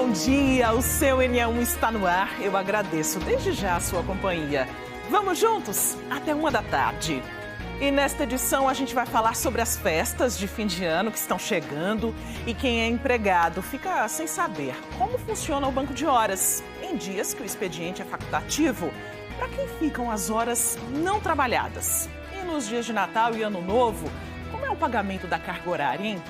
bom dia! O seu NA1 está no ar. Eu agradeço desde já a sua companhia. Vamos juntos? Até 13h. E nesta edição a gente vai falar sobre as festas de fim de ano que estão chegando e quem é empregado fica sem saber como funciona o banco de horas em dias que o expediente é facultativo. Para quem ficam as horas não trabalhadas? E nos dias de Natal e Ano Novo, como é o pagamento da carga horária, hein?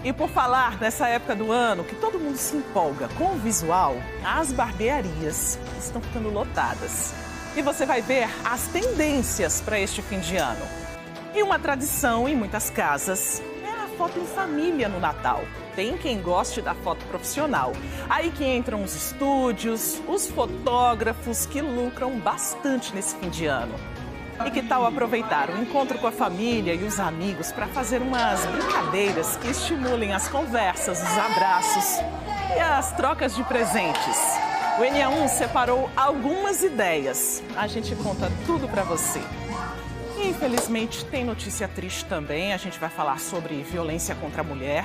E por falar nessa época do ano que todo mundo se empolga com o visual, as barbearias estão ficando lotadas. E você vai ver as tendências para este fim de ano. E uma tradição em muitas casas é a foto em família no Natal. Tem quem goste da foto profissional. Aí que entram os estúdios, os fotógrafos que lucram bastante nesse fim de ano. E que tal aproveitar o encontro com a família e os amigos para fazer umas brincadeiras que estimulem as conversas, os abraços e as trocas de presentes? O NA1 separou algumas ideias. A gente conta tudo para você. E, infelizmente, tem notícia triste também. A gente vai falar sobre violência contra a mulher.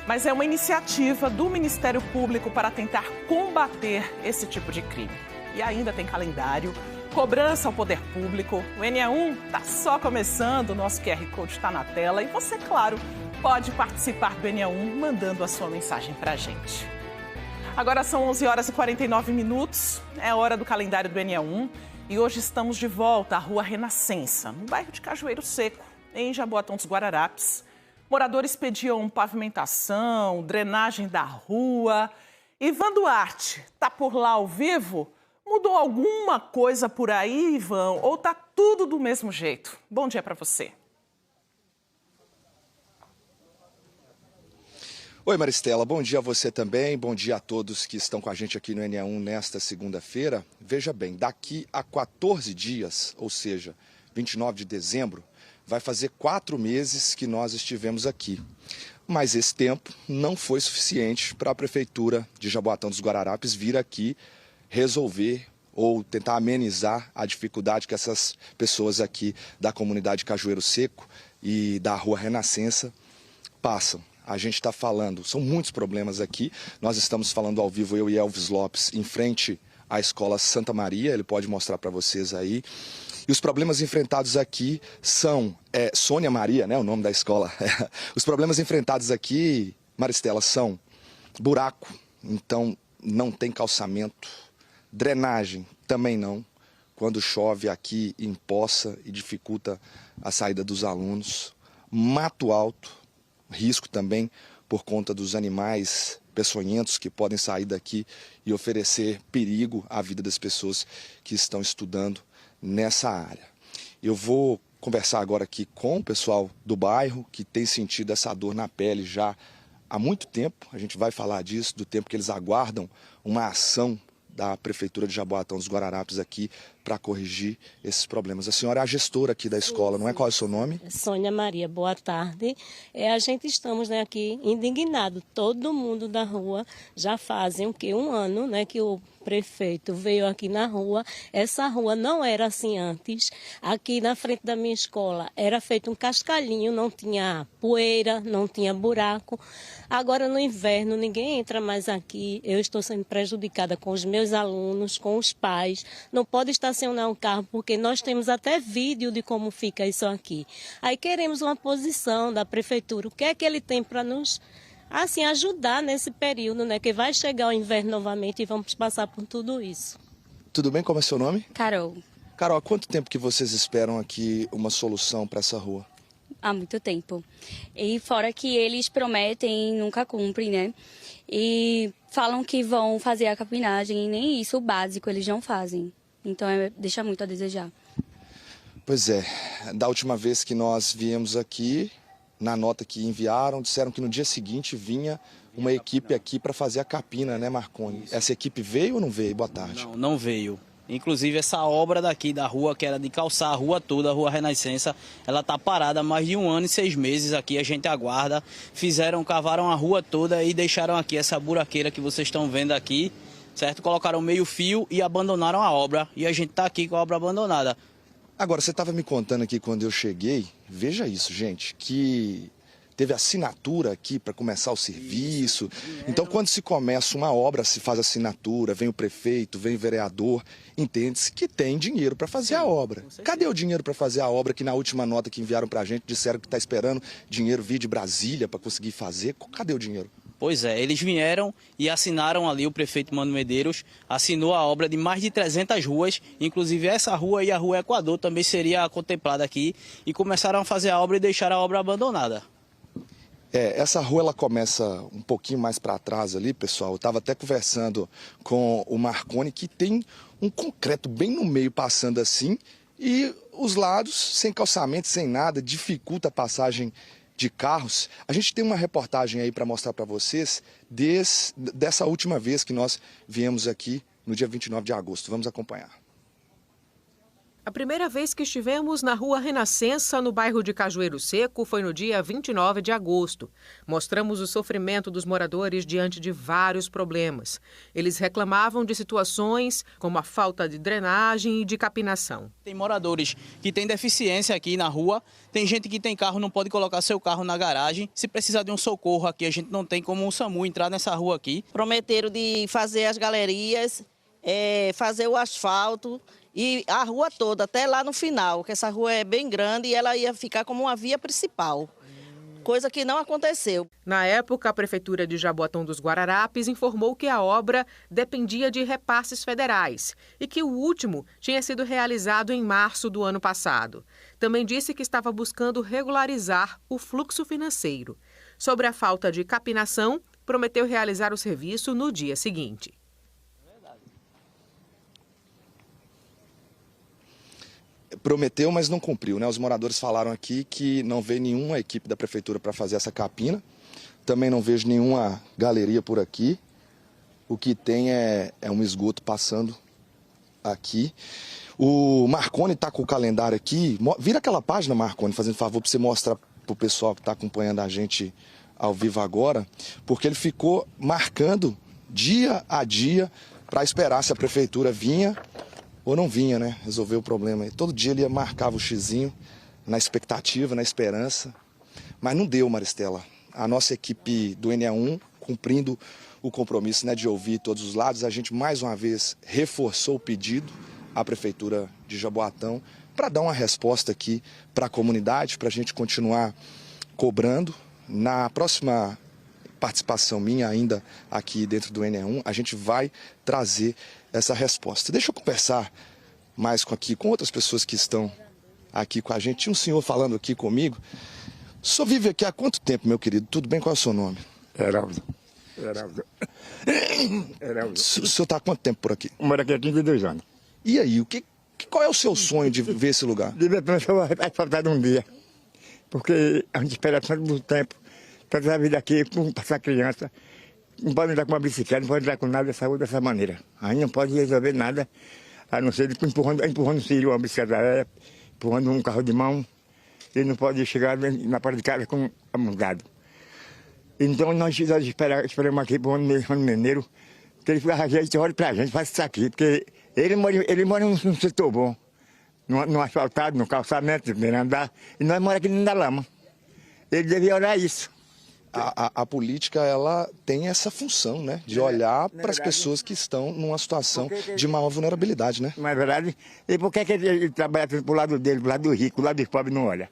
Mas é uma iniciativa do Ministério Público para tentar combater esse tipo de crime. E ainda tem calendário, cobrança ao poder público. O NA1 está só começando, o nosso QR Code está na tela. E você, claro, pode participar do NA1 mandando a sua mensagem para a gente. Agora são 11h49, é hora do calendário do NA1. E hoje estamos de volta à Rua Renascença, no bairro de Cajueiro Seco, em Jaboatão dos Guararapes. Moradores pediam pavimentação, drenagem da rua. Ivan Duarte está por lá ao vivo? Mudou alguma coisa por aí, Ivan? Ou está tudo do mesmo jeito? Bom dia para você. Oi, Maristela, bom dia a você também, bom dia a todos que estão com a gente aqui no NA1 nesta segunda-feira. Veja bem, daqui a 14 dias, ou seja, 29 de dezembro, vai fazer 4 meses que nós estivemos aqui. Mas esse tempo não foi suficiente para a Prefeitura de Jaboatão dos Guararapes vir aqui resolver ou tentar amenizar a dificuldade que essas pessoas aqui da comunidade Cajueiro Seco e da Rua Renascença passam. A gente está falando, são muitos problemas aqui, nós estamos falando ao vivo, eu e Elvis Lopes, em frente à Escola Santa Maria, ele pode mostrar para vocês aí. E os problemas enfrentados aqui são, Sônia Maria, né, o nome da escola. Os problemas enfrentados aqui, Maristela, são buraco, então não tem calçamento, drenagem também não, quando chove aqui empoça e dificulta a saída dos alunos, mato alto, risco também por conta dos animais peçonhentos que podem sair daqui e oferecer perigo à vida das pessoas que estão estudando nessa área. Eu vou conversar agora aqui com o pessoal do bairro que tem sentido essa dor na pele já há muito tempo. A gente vai falar disso, do tempo que eles aguardam uma ação da Prefeitura de Jaboatão dos Guararapes aqui para corrigir esses problemas. A senhora é a gestora aqui da escola, não é? Qual é o seu nome? Sônia Maria, boa tarde. A gente estamos aqui indignados, todo mundo da rua, já fazem um ano que o prefeito veio aqui na rua. Essa rua não era assim antes. Aqui na frente da minha escola era feito um cascalhinho, não tinha poeira, não tinha buraco. Agora no inverno ninguém entra mais aqui. Eu estou sendo prejudicada com os meus alunos, com os pais. Não pode estacionar um carro porque nós temos até vídeo de como fica isso aqui. Aí queremos uma posição da prefeitura. O que é que ele tem para nos ajudar nesse período, que vai chegar o inverno novamente e vamos passar por tudo isso. Tudo bem? Como é seu nome? Carol. Carol, há quanto tempo que vocês esperam aqui uma solução para essa rua? Há muito tempo. E fora que eles prometem e nunca cumprem, né? E falam que vão fazer a capinagem e nem isso, o básico, eles não fazem. Então deixa muito a desejar. Pois é, da última vez que nós viemos aqui, na nota que enviaram, disseram que no dia seguinte vinha uma equipe aqui para fazer a capina, né, Marconi? Essa equipe veio ou não veio? Boa tarde. Não veio. Inclusive essa obra daqui da rua, que era de calçar a rua toda, a Rua Renascença, ela está parada há mais de 1 ano e 6 meses aqui, a gente aguarda. Cavaram a rua toda e deixaram aqui essa buraqueira que vocês estão vendo aqui, certo? Colocaram meio fio e abandonaram a obra. E a gente está aqui com a obra abandonada. Agora, você estava me contando aqui quando eu cheguei, veja isso, gente, que teve assinatura aqui para começar o serviço. Então, quando se começa uma obra, se faz assinatura, vem o prefeito, vem o vereador, entende-se que tem dinheiro para fazer a obra. Cadê o dinheiro para fazer a obra que na última nota que enviaram para a gente disseram que está esperando dinheiro vir de Brasília para conseguir fazer? Cadê o dinheiro? Pois é, eles vieram e assinaram ali, o prefeito Mano Medeiros assinou a obra de mais de 300 ruas, inclusive essa rua e a Rua Equador também seria contemplada aqui, e começaram a fazer a obra e deixaram a obra abandonada. Essa rua ela começa um pouquinho mais para trás ali, pessoal. Eu estava até conversando com o Marconi, que tem um concreto bem no meio passando assim, e os lados sem calçamento, sem nada, dificulta a passagem de carros. A gente tem uma reportagem aí para mostrar para vocês dessa última vez que nós viemos aqui no dia 29 de agosto. Vamos acompanhar. A primeira vez que estivemos na Rua Renascença, no bairro de Cajueiro Seco, foi no dia 29 de agosto. Mostramos o sofrimento dos moradores diante de vários problemas. Eles reclamavam de situações como a falta de drenagem e de capinação. Tem moradores que têm deficiência aqui na rua, tem gente que tem carro, não pode colocar seu carro na garagem. Se precisar de um socorro aqui, a gente não tem como o SAMU entrar nessa rua aqui. Prometeram de fazer as galerias, fazer o asfalto e a rua toda, até lá no final, que essa rua é bem grande e ela ia ficar como uma via principal, coisa que não aconteceu. Na época, a Prefeitura de Jaboatão dos Guararapes informou que a obra dependia de repasses federais e que o último tinha sido realizado em março do ano passado. Também disse que estava buscando regularizar o fluxo financeiro. Sobre a falta de capinação, prometeu realizar o serviço no dia seguinte. Prometeu, mas não cumpriu, né? Os moradores falaram aqui que não vê nenhuma equipe da prefeitura para fazer essa capina. Também não vejo nenhuma galeria por aqui. O que tem é um esgoto passando aqui. O Marconi está com o calendário aqui. Vira aquela página, Marconi, fazendo favor, para você mostrar para o pessoal que está acompanhando a gente ao vivo agora, porque ele ficou marcando dia a dia para esperar se a prefeitura vinha ou não vinha, né? Resolver o problema. E todo dia ele marcava o xizinho na expectativa, na esperança. Mas não deu, Maristela. A nossa equipe do NE1, cumprindo o compromisso, né, de ouvir todos os lados, a gente mais uma vez reforçou o pedido à Prefeitura de Jaboatão para dar uma resposta aqui para a comunidade, para a gente continuar cobrando. Na próxima participação minha ainda aqui dentro do NE1, a gente vai trazer essa resposta. Deixa eu conversar mais com outras pessoas que estão aqui com a gente. Tinha um senhor falando aqui comigo. O senhor vive aqui há quanto tempo, meu querido? Tudo bem? Qual é o seu nome? Heraldo. O senhor está há quanto tempo por aqui? Eu moro aqui há 32 anos. E aí, qual é o seu sonho de ver esse lugar? De repente eu vou asfaltar um dia. Porque a gente espera tanto tempo, toda a vida aqui, passar criança. Não pode andar com uma bicicleta, não pode andar com nada dessa rua dessa maneira. Aí não pode resolver nada, a não ser empurrando um filho, uma bicicleta, empurrando um carro de mão. Ele não pode chegar na porta de casa com amugado. Então nós esperamos aqui para o ano mineiro, que ele arranja e olha para a gente, faz isso aqui, porque ele mora num setor bom, no asfaltado, no calçamento, no andar, e nós moramos aqui dentro da lama. Ele devia olhar isso. A política, ela tem essa função, né? De olhar para as pessoas que estão numa situação de maior vulnerabilidade, né? Não é verdade? E por que ele trabalha pro lado dele, pro lado do rico, pro lado dos pobres não olha?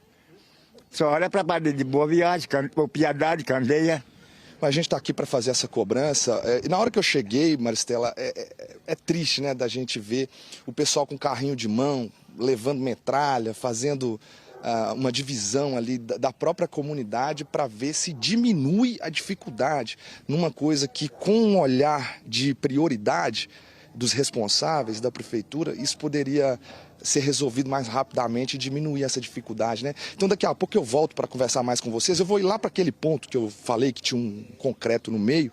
Só olha para a parte de Boa Viagem, Piedade, Candeia. Mas a gente está aqui para fazer essa cobrança. E na hora que eu cheguei, Maristela, é triste, né? Da gente ver o pessoal com carrinho de mão, levando metralha, fazendo uma divisão ali da própria comunidade para ver se diminui a dificuldade numa coisa que, com um olhar de prioridade dos responsáveis da prefeitura, isso poderia ser resolvido mais rapidamente e diminuir essa dificuldade, né? Então daqui a pouco eu volto para conversar mais com vocês. Eu vou ir lá para aquele ponto que eu falei que tinha um concreto no meio,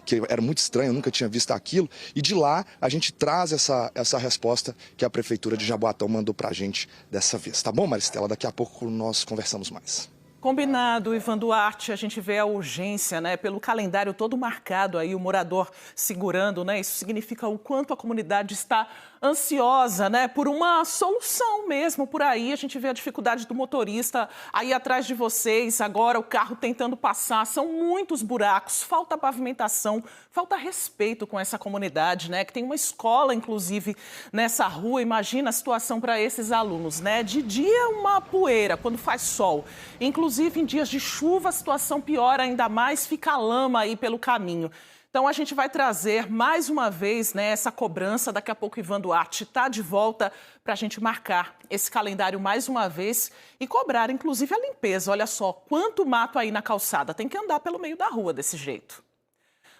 que era muito estranho, eu nunca tinha visto aquilo, e de lá a gente traz essa resposta que a Prefeitura de Jaboatão mandou para a gente dessa vez. Tá bom, Maristela? Daqui a pouco nós conversamos mais. Combinado, Ivan Duarte, a gente vê a urgência, né? Pelo calendário todo marcado aí, o morador segurando, né? Isso significa o quanto a comunidade está ansiosa, né? Por uma solução mesmo por aí. A gente vê a dificuldade do motorista aí atrás de vocês, agora o carro tentando passar. São muitos buracos, falta pavimentação, falta respeito com essa comunidade, né? Que tem uma escola, inclusive, nessa rua. Imagina a situação para esses alunos, né? De dia, uma poeira, quando faz sol. Inclusive, em dias de chuva, a situação piora ainda mais, fica lama aí pelo caminho. Então, a gente vai trazer mais uma vez, né, essa cobrança. Daqui a pouco, Ivan Duarte está de volta para a gente marcar esse calendário mais uma vez e cobrar, inclusive, a limpeza. Olha só, quanto mato aí na calçada. Tem que andar pelo meio da rua desse jeito.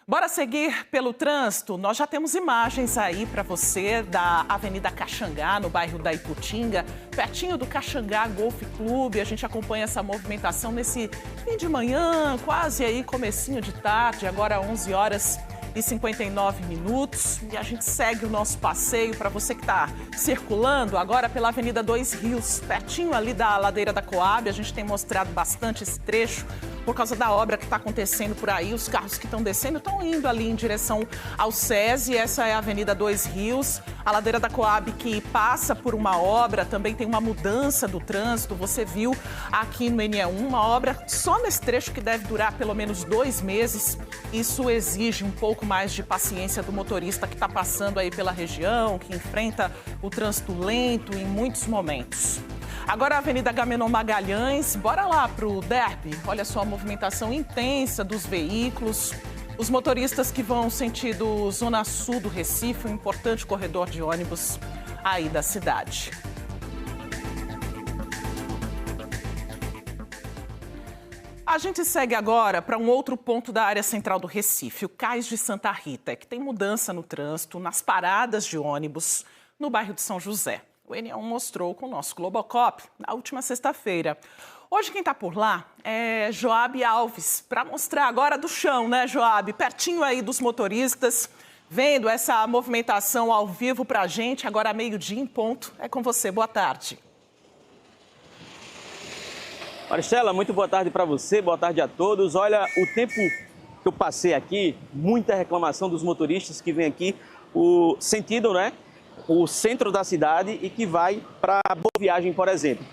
Bora seguir pelo trânsito? Nós já temos imagens aí para você da Avenida Caxangá, no bairro da Iputinga, pertinho do Caxangá Golf Clube. A gente acompanha essa movimentação nesse fim de manhã, quase aí comecinho de tarde, agora 11h59. E a gente segue o nosso passeio para você que está circulando agora pela Avenida Dois Rios, pertinho ali da ladeira da Coab. A gente tem mostrado bastante esse trecho por causa da obra que está acontecendo por aí. Os carros que estão descendo estão indo ali em direção ao SESI. Essa é a Avenida Dois Rios. A ladeira da Coab que passa por uma obra, também tem uma mudança do trânsito. Você viu aqui no NE1 uma obra só nesse trecho que deve durar pelo menos 2 meses. Isso exige um pouco mais de paciência do motorista que está passando aí pela região, que enfrenta o trânsito lento em muitos momentos. Agora a Avenida Agamenon Magalhães, bora lá para o Derby. Olha só a movimentação intensa dos veículos. Os motoristas que vão sentido Zona Sul do Recife, um importante corredor de ônibus aí da cidade. A gente segue agora para um outro ponto da área central do Recife, o Cais de Santa Rita, que tem mudança no trânsito, nas paradas de ônibus, no bairro de São José. O NE1 mostrou com o nosso Globocop na última sexta-feira. Hoje quem está por lá é Joab Alves, para mostrar agora do chão, né, Joab? Pertinho aí dos motoristas, vendo essa movimentação ao vivo para a gente, agora meio-dia em ponto. É com você, boa tarde. Maristela, muito boa tarde para você, boa tarde a todos. Olha, o tempo que eu passei aqui, muita reclamação dos motoristas que vêm aqui, o sentido, né? O centro da cidade e que vai para Boa Viagem, por exemplo.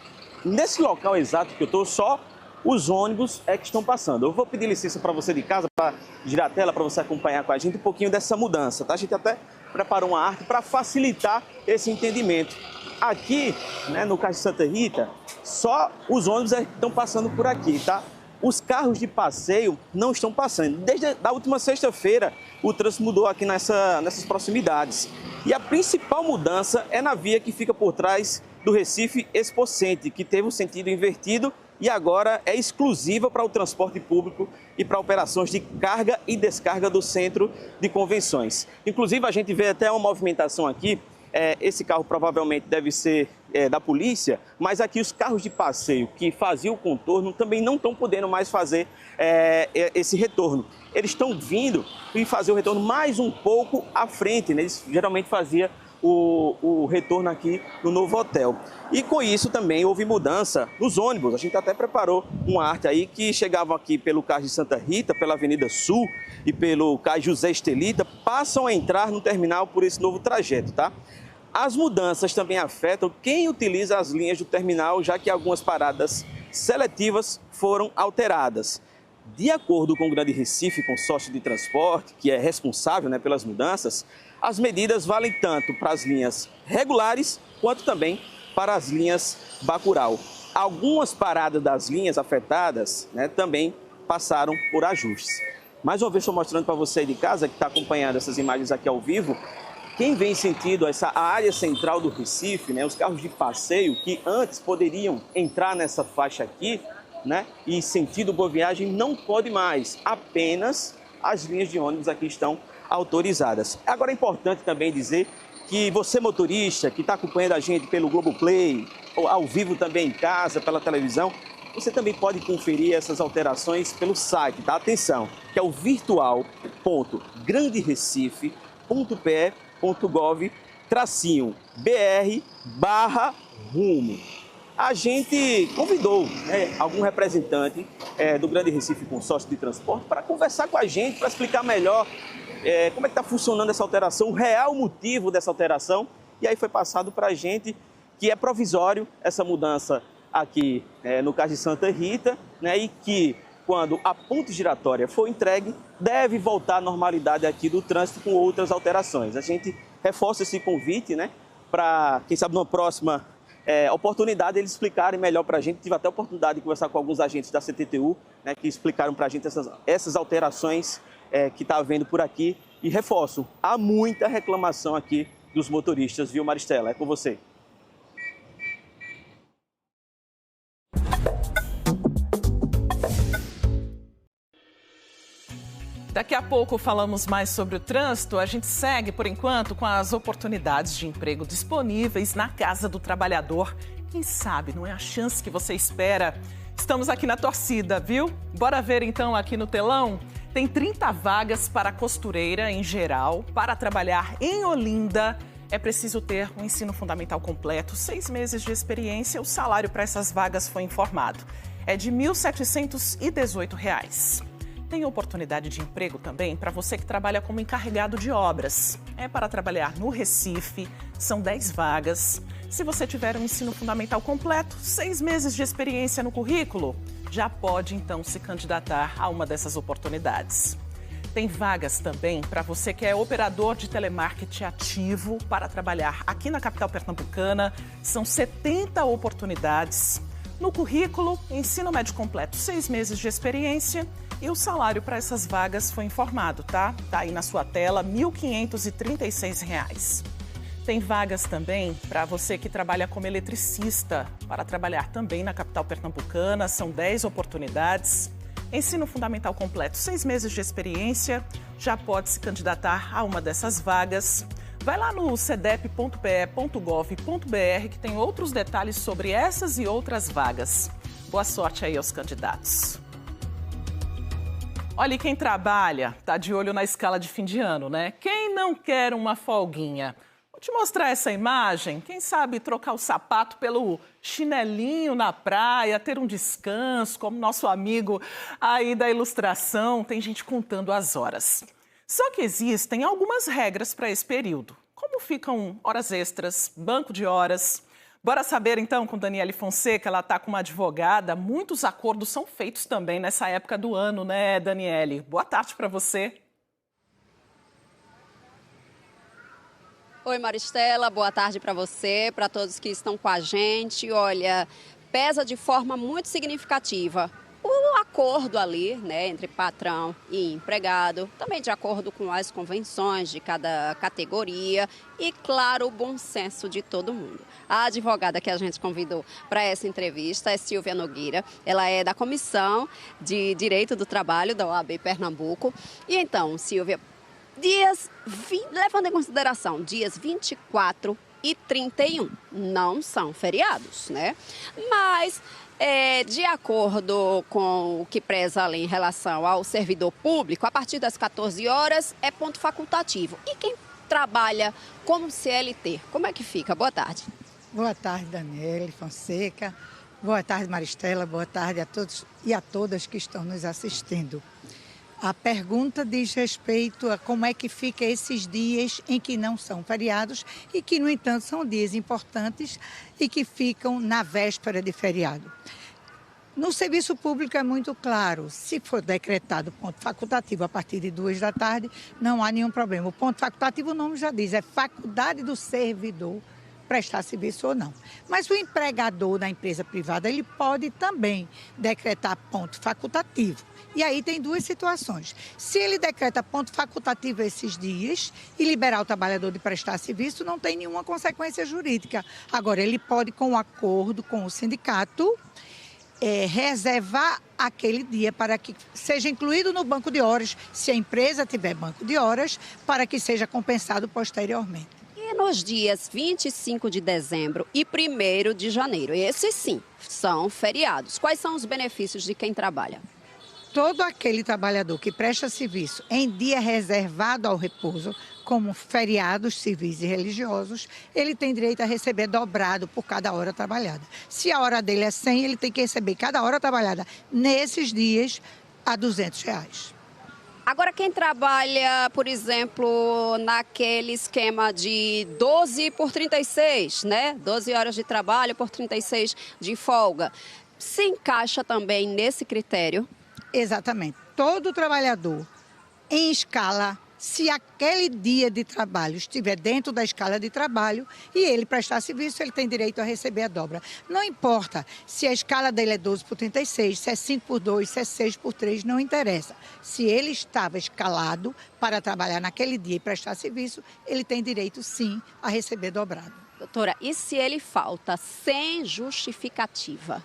Nesse local exato que eu estou, só os ônibus é que estão passando. Eu vou pedir licença para você de casa, para girar a tela, para você acompanhar com a gente um pouquinho dessa mudança, tá? A gente até preparou uma arte para facilitar esse entendimento. Aqui, né, no Cais de Santa Rita, só os ônibus é que estão passando por aqui, tá? Os carros de passeio não estão passando. Desde a última sexta-feira, o trânsito mudou aqui nessas proximidades. E a principal mudança é na via que fica por trás do Recife Expocente, que teve o sentido invertido e agora é exclusiva para o transporte público e para operações de carga e descarga do centro de convenções. Inclusive, a gente vê até uma movimentação aqui. Esse carro provavelmente deve ser da polícia, mas aqui os carros de passeio que faziam o contorno também não estão podendo mais fazer esse retorno. Eles estão vindo e fazer o retorno mais um pouco à frente, né? Eles geralmente faziam o retorno aqui no novo hotel. E com isso também houve mudança nos ônibus. A gente até preparou uma arte aí que chegavam aqui pelo Cais de Santa Rita, pela Avenida Sul e pelo Cais José Estelita, passam a entrar no terminal por esse novo trajeto, tá? As mudanças também afetam quem utiliza as linhas do terminal, já que algumas paradas seletivas foram alteradas. De acordo com o Grande Recife Consórcio de Transporte, que é responsável, né, pelas mudanças, as medidas valem tanto para as linhas regulares quanto também para as linhas Bacurau. Algumas paradas das linhas afetadas, né, também passaram por ajustes. Mais uma vez estou mostrando para você de casa que está acompanhando essas imagens aqui ao vivo. Quem vem sentido a área central do Recife, né, os carros de passeio que antes poderiam entrar nessa faixa aqui, né, e sentido Boa Viagem, não pode mais. Apenas as linhas de ônibus aqui estão autorizadas. Agora é importante também dizer que você, motorista, que está acompanhando a gente pelo Globoplay, ou ao vivo também em casa, pela televisão, você também pode conferir essas alterações pelo site, tá? Atenção, que é o virtual.granderecife.pe.gov/BR/rumo. a gente convidou algum representante do Grande Recife Consórcio de Transporte para conversar com a gente, para explicar melhor como é que está funcionando essa alteração, o real motivo dessa alteração. E aí foi passado para a gente que é provisório essa mudança aqui no Cais de Santa Rita, né, e que quando a ponte giratória for entregue, deve voltar à normalidade aqui do trânsito com outras alterações. A gente reforça esse convite, né, para, quem sabe, numa próxima oportunidade eles explicarem melhor para a gente. Tive até a oportunidade de conversar com alguns agentes da CTTU, né, que explicaram para a gente essas alterações que está havendo por aqui. E reforço, há muita reclamação aqui dos motoristas, viu, Maristela? É com você. Daqui a pouco falamos mais sobre o trânsito. A gente segue, por enquanto, com as oportunidades de emprego disponíveis na Casa do Trabalhador. Quem sabe, não é a chance que você espera? Estamos aqui na torcida, viu? Bora ver então aqui no telão. Tem 30 vagas para costureira em geral. Para trabalhar em Olinda, é preciso ter um ensino fundamental completo, 6 meses de experiência. O salário para essas vagas foi informado. É de R$ 1.718. Tem oportunidade de emprego também para você que trabalha como encarregado de obras. É para trabalhar no Recife, são 10 vagas. Se você tiver um ensino fundamental completo, 6 meses de experiência no currículo, já pode então se candidatar a uma dessas oportunidades. Tem vagas também para você que é operador de telemarketing ativo para trabalhar aqui na capital pernambucana. São 70 oportunidades. No currículo, ensino médio completo, 6 meses de experiência. E o salário para essas vagas foi informado, tá? Tá aí na sua tela, R$ 1.536. Tem vagas também para você que trabalha como eletricista, para trabalhar também na capital pernambucana. São 10 oportunidades. Ensino fundamental completo, 6 meses de experiência. Já pode se candidatar a uma dessas vagas. Vai lá no cedep.pe.gov.br que tem outros detalhes sobre essas e outras vagas. Boa sorte aí aos candidatos. Olha, e quem trabalha tá de olho na escala de fim de ano, né? Quem não quer uma folguinha? Vou te mostrar essa imagem. Quem sabe trocar o sapato pelo chinelinho na praia, ter um descanso, como nosso amigo aí da ilustração. Tem gente contando as horas. Só que existem algumas regras para esse período. Como ficam horas extras, banco de horas? Bora saber então com Daniele Fonseca, ela está com uma advogada. Muitos acordos são feitos também nessa época do ano, né, Daniele? Boa tarde para você. Oi, Maristela, boa tarde para você, para todos que estão com a gente. Olha, pesa de forma muito significativa o acordo ali, né, entre patrão e empregado, também de acordo com as convenções de cada categoria e, claro, o bom senso de todo mundo. A advogada que a gente convidou para essa entrevista é Silvia Nogueira. Ela é da Comissão de Direito do Trabalho da OAB Pernambuco. E então, Silvia, levando em consideração dias 24 e 31, não são feriados, né? Mas de acordo com o que preza a lei em relação ao servidor público, a partir das 14 horas é ponto facultativo. E quem trabalha como CLT, como é que fica? Boa tarde. Boa tarde, Daniele Fonseca. Boa tarde, Maristela. Boa tarde a todos e a todas que estão nos assistindo. A pergunta diz respeito a como é que fica esses dias em que não são feriados e que, no entanto, são dias importantes e que ficam na véspera de feriado. No serviço público é muito claro, se for decretado ponto facultativo a partir de 2 da tarde, não há nenhum problema. O ponto facultativo, o nome já diz, é faculdade do servidor prestar serviço ou não. Mas o empregador da empresa privada, ele pode também decretar ponto facultativo. E aí tem 2 situações. Se ele decreta ponto facultativo esses dias e liberar o trabalhador de prestar serviço, não tem nenhuma consequência jurídica. Agora, ele pode, com um acordo com o sindicato, reservar aquele dia para que seja incluído no banco de horas, se a empresa tiver banco de horas, para que seja compensado posteriormente. E nos dias 25 de dezembro e 1º de janeiro, esses sim, são feriados. Quais são os benefícios de quem trabalha? todo aquele trabalhador que presta serviço em dia reservado ao repouso, como feriados civis e religiosos, ele tem direito a receber dobrado por cada hora trabalhada. Se a hora dele é 100, ele tem que receber cada hora trabalhada nesses dias a R$200. Agora, quem trabalha, por exemplo, naquele esquema de 12 por 36, né? 12 horas de trabalho por 36 de folga, se encaixa também nesse critério? Exatamente. Todo trabalhador em escala, se aquele dia de trabalho estiver dentro da escala de trabalho e ele prestar serviço, ele tem direito a receber a dobra. Não importa se a escala dele é 12 por 36, se é 5 por 2, se é 6 por 3, não interessa. Se ele estava escalado para trabalhar naquele dia e prestar serviço, ele tem direito, sim, a receber dobrado. Doutora, e se ele falta sem justificativa?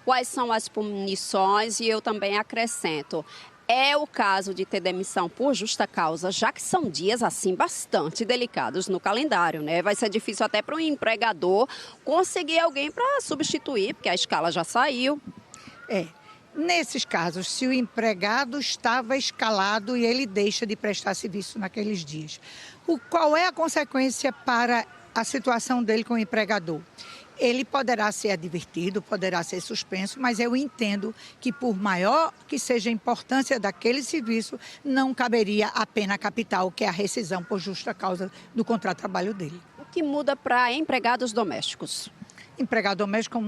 Quais são as punições? E eu também acrescento, é o caso de ter demissão por justa causa, já que são dias, assim, bastante delicados no calendário, né? Vai ser difícil até para o empregador conseguir alguém para substituir, porque a escala já saiu. Nesses casos, se o empregado estava escalado e ele deixa de prestar serviço naqueles dias, qual é a consequência para a situação dele com o empregador? Ele poderá ser advertido, poderá ser suspenso, mas eu entendo que por maior que seja a importância daquele serviço, não caberia a pena capital, que é a rescisão por justa causa do contrato de trabalho dele. O que muda para empregados domésticos? Empregado doméstico,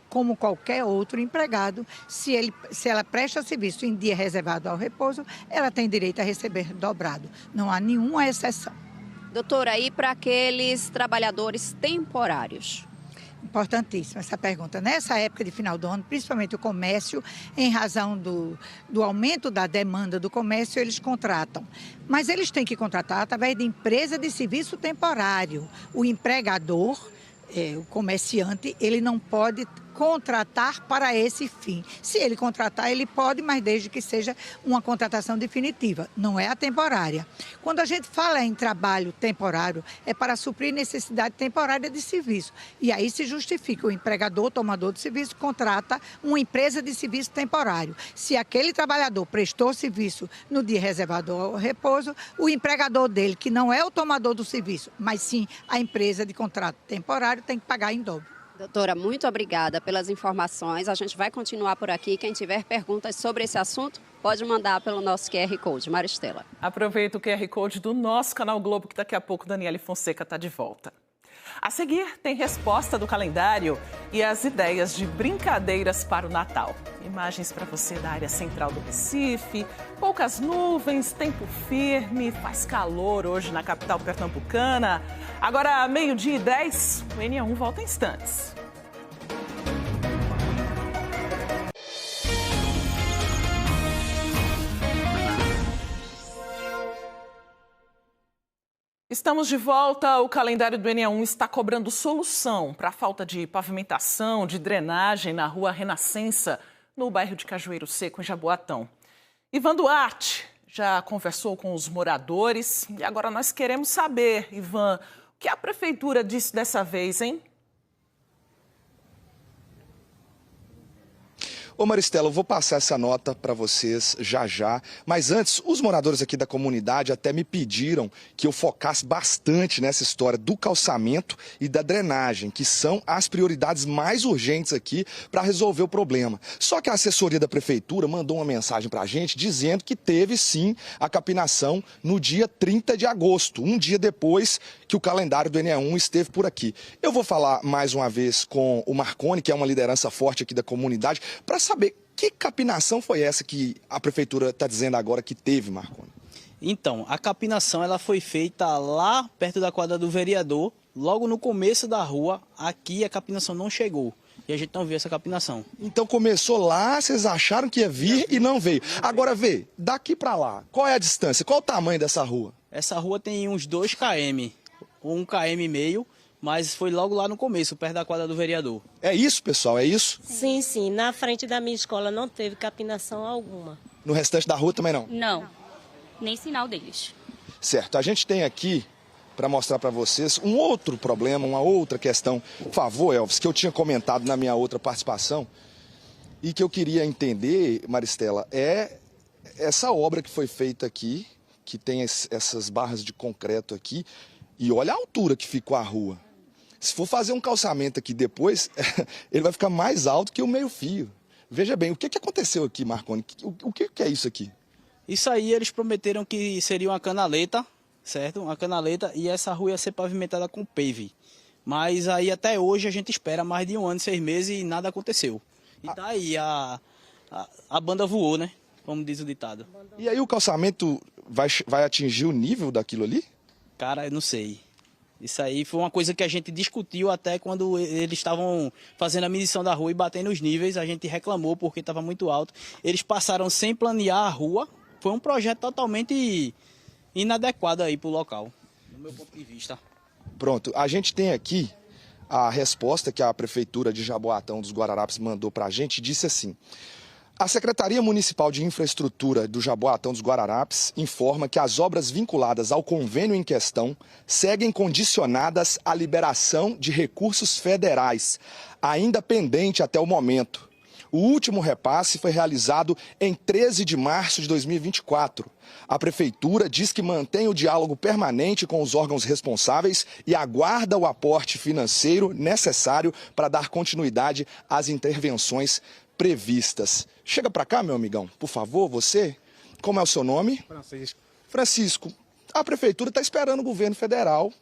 como qualquer outro empregado, se ela presta serviço em dia reservado ao repouso, ela tem direito a receber dobrado. Não há nenhuma exceção. Doutora, e para aqueles trabalhadores temporários? Importantíssima essa pergunta. Nessa época de final do ano, principalmente o comércio, em razão do aumento da demanda do comércio, eles contratam. Mas eles têm que contratar através de empresa de serviço temporário. O empregador, o comerciante, ele não pode contratar para esse fim. Se ele contratar, ele pode, mas desde que seja uma contratação definitiva, não é a temporária. Quando a gente fala em trabalho temporário, é para suprir necessidade temporária de serviço. E aí se justifica, o empregador, tomador de serviço, contrata uma empresa de serviço temporário. Se aquele trabalhador prestou serviço no dia reservado ao repouso, o empregador dele, que não é o tomador do serviço, mas sim a empresa de contrato temporário, tem que pagar em dobro. Doutora, muito obrigada pelas informações. A gente vai continuar por aqui. Quem tiver perguntas sobre esse assunto, pode mandar pelo nosso QR Code. Maristela. Aproveita o QR Code do nosso canal Globo, que daqui a pouco Daniele Fonseca está de volta. A seguir, tem resposta do calendário e as ideias de brincadeiras para o Natal. Imagens para você da área central do Recife, poucas nuvens, tempo firme, faz calor hoje na capital pernambucana. Agora, 12h10, o NA1 volta em instantes. Estamos de volta. O calendário do NA1 está cobrando solução para a falta de pavimentação, de drenagem na rua Renascença, no bairro de Cajueiro Seco, em Jaboatão. Ivan Duarte já conversou com os moradores e agora nós queremos saber, Ivan, o que a prefeitura disse dessa vez, hein? Ô Maristela, eu vou passar essa nota para vocês já já, mas antes, os moradores aqui da comunidade até me pediram que eu focasse bastante nessa história do calçamento e da drenagem, que são as prioridades mais urgentes aqui para resolver o problema. Só que a assessoria da prefeitura mandou uma mensagem para a gente dizendo que teve sim a capinação no dia 30 de agosto, um dia depois que o calendário do NA1 esteve por aqui. Eu vou falar mais uma vez com o Marconi, que é uma liderança forte aqui da comunidade, para saber que capinação foi essa que a prefeitura está dizendo agora que teve, Marconi. Então, a capinação ela foi feita lá perto da quadra do vereador, logo no começo da rua. Aqui a capinação não chegou e a gente não viu essa capinação. Então começou lá, vocês acharam que ia vir e não veio. Agora vê, daqui para lá, qual é a distância? Qual o tamanho dessa rua? Essa rua tem uns 2 km, ou 1,5 km, mas foi logo lá no começo, perto da quadra do vereador. É isso, pessoal? É isso? Sim, sim. Na frente da minha escola não teve capinação alguma. No restante da rua também não? Não, nem sinal deles. Certo. A gente tem aqui, para mostrar para vocês, um outro problema, uma outra questão. Por favor, Elvis, que eu tinha comentado na minha outra participação. E que eu queria entender, Maristela, é essa obra que foi feita aqui, que tem essas barras de concreto aqui, e olha a altura que ficou a rua. Se for fazer um calçamento aqui depois, ele vai ficar mais alto que o meio-fio. Veja bem, o que aconteceu aqui, Marconi? O que é isso aqui? Isso aí eles prometeram que seria uma canaleta, certo? Uma canaleta, e essa rua ia ser pavimentada com pave. Mas aí até hoje a gente espera mais de 1 ano e 6 meses e nada aconteceu. E daí a banda voou, né? Como diz o ditado. E aí o calçamento vai atingir o nível daquilo ali? Cara, eu não sei. Isso aí foi uma coisa que a gente discutiu até quando eles estavam fazendo a medição da rua e batendo os níveis. A gente reclamou porque estava muito alto. Eles passaram sem planear a rua. Foi um projeto totalmente inadequado aí para o local, do meu ponto de vista. Pronto, a gente tem aqui a resposta que a Prefeitura de Jaboatão dos Guararapes mandou para a gente, disse assim: a Secretaria Municipal de Infraestrutura do Jaboatão dos Guararapes informa que as obras vinculadas ao convênio em questão seguem condicionadas à liberação de recursos federais, ainda pendente até o momento. O último repasse foi realizado em 13 de março de 2024. A Prefeitura diz que mantém o diálogo permanente com os órgãos responsáveis e aguarda o aporte financeiro necessário para dar continuidade às intervenções previstas. Chega para cá, meu amigão, por favor, você. Como é o seu nome? Francisco. Francisco, a Prefeitura está esperando o governo federal.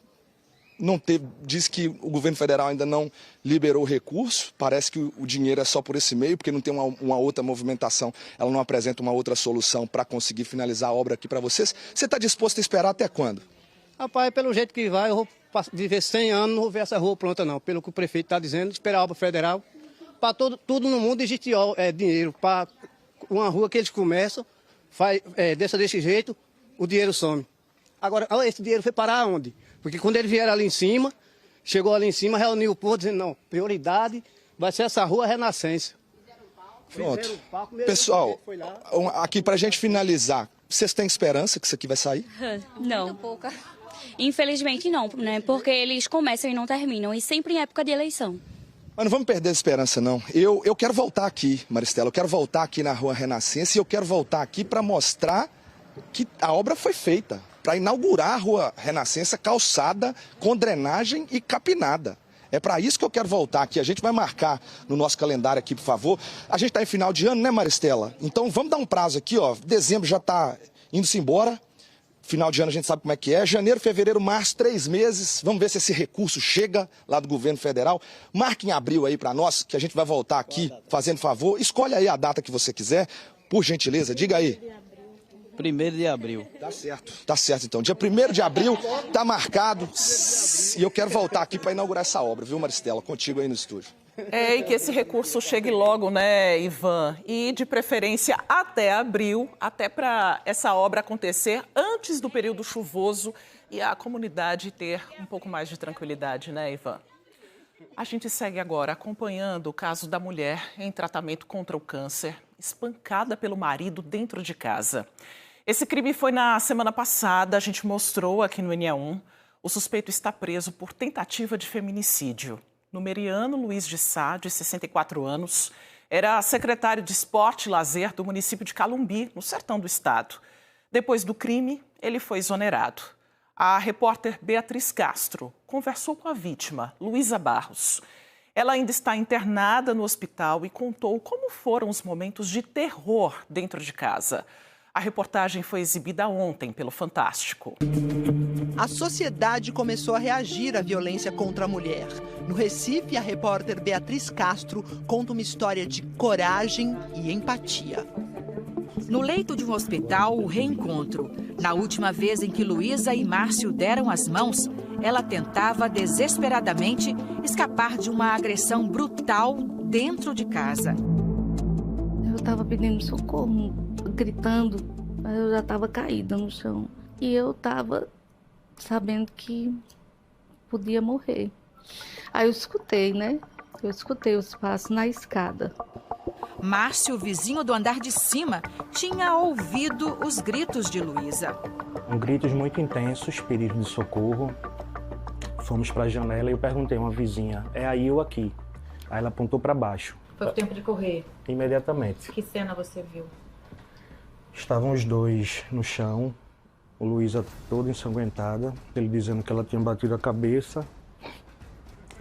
Diz que o governo federal ainda não liberou o recurso, parece que o dinheiro é só por esse meio, porque não tem uma outra movimentação, ela não apresenta uma outra solução para conseguir finalizar a obra aqui para vocês. Você está disposto a esperar até quando? Rapaz, pelo jeito que vai, eu vou viver 100 anos, não vou ver essa rua pronta não. Pelo que o prefeito está dizendo, esperar a obra federal. Para tudo no mundo existe dinheiro. Para uma rua que eles começam, desse jeito, o dinheiro some. Agora, esse dinheiro foi parar onde? Porque quando eles vieram ali em cima, chegou ali em cima, reuniu o povo dizendo, não, prioridade vai ser essa rua Renascença. Pronto. Pessoal, aqui para a gente finalizar, vocês têm esperança que isso aqui vai sair? Não. Infelizmente não, né? Porque eles começam e não terminam, e sempre em época de eleição. Mas não vamos perder a esperança, não. Eu quero voltar aqui, Maristela, eu quero voltar aqui na rua Renascença e eu quero voltar aqui para mostrar que a obra foi feita, para inaugurar a rua Renascença calçada, com drenagem e capinada. É para isso que eu quero voltar aqui. A gente vai marcar no nosso calendário aqui, por favor. A gente está em final de ano, né, Maristela? Então vamos dar um prazo aqui, ó. Dezembro já está indo-se embora. Final de ano a gente sabe como é que é. Janeiro, fevereiro, março, 3 meses. Vamos ver se esse recurso chega lá do governo federal. Marque em abril aí para nós, que a gente vai voltar aqui fazendo favor. Escolhe aí a data que você quiser. Por gentileza, diga aí. 1º de abril. Tá certo então. Dia 1º de abril, tá marcado. E eu quero voltar aqui para inaugurar essa obra, viu, Maristela? Contigo aí no estúdio. E que esse recurso chegue logo, né, Ivan? E de preferência até abril, até para essa obra acontecer antes do período chuvoso e a comunidade ter um pouco mais de tranquilidade, né, Ivan? A gente segue agora acompanhando o caso da mulher em tratamento contra o câncer, espancada pelo marido dentro de casa. Esse crime foi na semana passada, a gente mostrou aqui no NE1. O suspeito está preso por tentativa de feminicídio. Numeriano Luiz de Sá, de 64 anos, era secretário de Esporte e Lazer do município de Calumbi, no sertão do estado. Depois do crime, ele foi exonerado. A repórter Beatriz Castro conversou com a vítima, Luísa Barros. Ela ainda está internada no hospital e contou como foram os momentos de terror dentro de casa. A reportagem foi exibida ontem pelo Fantástico. A sociedade começou a reagir à violência contra a mulher. No Recife, a repórter Beatriz Castro conta uma história de coragem e empatia. No leito de um hospital, o reencontro. Na última vez em que Luísa e Márcio deram as mãos, ela tentava desesperadamente escapar de uma agressão brutal dentro de casa. Eu estava pedindo socorro, gritando, mas eu já estava caída no chão. E eu estava sabendo que podia morrer. Aí eu escutei, né? Eu escutei os passos na escada. Márcio, vizinho do andar de cima, tinha ouvido os gritos de Luísa. Gritos muito intensos, pedido de socorro. Fomos para a janela e eu perguntei a uma vizinha, é aí ou aqui? Aí ela apontou para baixo. Foi o tempo de correr? Imediatamente. Que cena você viu? Estavam os dois no chão, o Luísa toda ensanguentada, ele dizendo que ela tinha batido a cabeça,